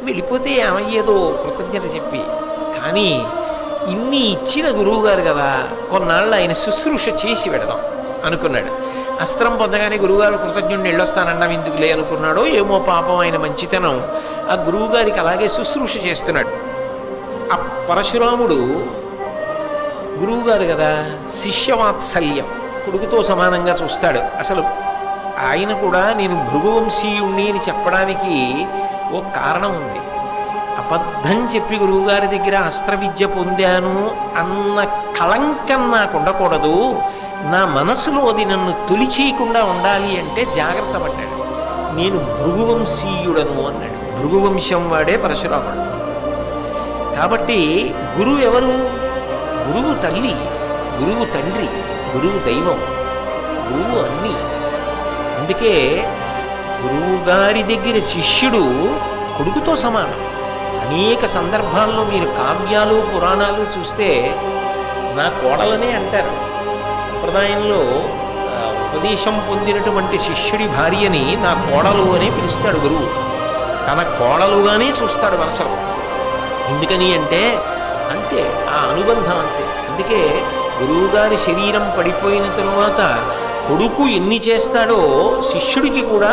వెళ్ళిపోతే ఏమయ్యేదో కృతజ్ఞత చెప్పి. కానీ ఇన్ని ఇచ్చిన గురువుగారు కదా, కొన్నాళ్ళు ఆయన శుశ్రూష చేసి పెడదాం అనుకున్నాడు. అస్త్రం పొందగానే గురువుగారు కృతజ్ఞుడిని వెళ్ళొస్తానన్నాం ఎందుకులే అనుకున్నాడో ఏమో పాపం, ఆయన మంచితనం ఆ గురువుగారికి అలాగే శుశ్రూష చేస్తున్నాడు. ఆ పరశురాముడు గురువుగారు కదా, శిష్యవాత్సల్యం, కొడుకుతో సమానంగా చూస్తాడు. అసలు ఆయన కూడా నేను భృగువంశీయుణ్ణి అని చెప్పడానికి ఓ కారణం ఉంది. అబద్ధం చెప్పి గురువుగారి దగ్గర అస్త్ర విద్య పొందాను అన్న కళంకం నాకు ఉండకూడదు, నా మనసులో అది నన్ను తొలిచేయకుండా ఉండాలి అంటే జాగ్రత్త పడ్డాడు. నేను భృగువంశీయుడను అన్నాడు. భృగువంశం వాడే పరశురాముడు. కాబట్టి గురువు ఎవరు? గురువు తల్లి, గురువు తండ్రి, గురువు దైవం, గురువు అన్నీ. అందుకే గురువుగారి దగ్గర శిష్యుడు కొడుకుతో సమానం. అనేక సందర్భాల్లో మీరు కావ్యాలు పురాణాలు చూస్తే నా కోడలనే అంటారు. సంప్రదాయంలో ఉపదేశం పొందినటువంటి శిష్యుడి భార్యని నా కోడలు అని పిలుస్తాడు గురువు. తన కోడలుగానే చూస్తాడు మనసులో. ఎందుకని అంటే అంతే, ఆ అనుబంధం అంతే. అందుకే గురువుగారి శరీరం పడిపోయిన తరువాత కొడుకు ఎన్ని చేస్తాడో శిష్యుడికి కూడా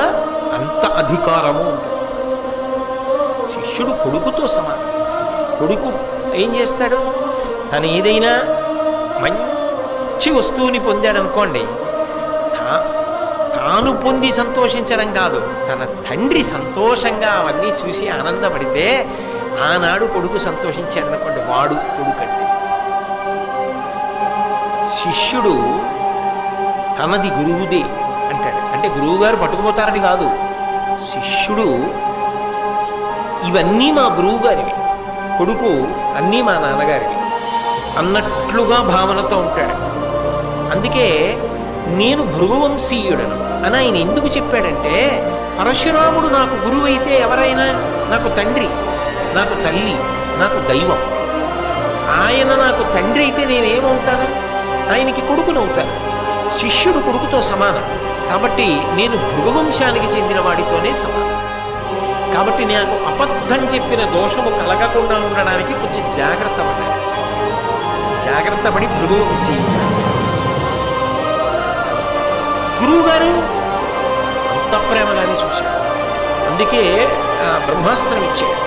అంత అధికారము ఉంటుంది. శిష్యుడు కొడుకుతో సమానం. కొడుకు ఏం చేస్తాడు? తను ఏదైనా మంచి వస్తువుని పొందాడనుకోండి, తాను పొంది సంతోషించడం కాదు, తన తండ్రి సంతోషంగా అవన్నీ చూసి ఆనందపడితే ఆనాడు కొడుకు సంతోషించాడు అనుకోండి, వాడు కొడుకండి. శిష్యుడు తనది గురువుదే అంటాడు. అంటే గురువుగారు పట్టుకుపోతారని కాదు, శిష్యుడు ఇవన్నీ మా గురువు గారివి, కొడుకు అన్నీ మా నాన్నగారివి అన్నట్లుగా భావనతో ఉంటాడు. అందుకే నేను భృగువంశీయుడను అని ఆయన ఎందుకు చెప్పాడంటే, పరశురాముడు నాకు గురువు అయితే ఎవరైనా నాకు తండ్రి, నాకు తల్లి, నాకు దైవం. ఆయన నాకు తండ్రి అయితే నేనేమవుతాను? ఆయనకి కొడుకునవుతాను. శిష్యుడు కొడుకుతో సమానం. కాబట్టి నేను భృగువంశానికి చెందిన వాడితోనే సమానం. కాబట్టి నాకు అబద్ధం చెప్పిన దోషము కలగకుండా ఉండడానికి కొంచెం జాగ్రత్త పడ్డాను. జాగ్రత్త పడి భృగువంశీ. గురువుగారు అంత ప్రేమగానే చూశాడు. అందుకే బ్రహ్మాస్త్రం ఇచ్చాడు.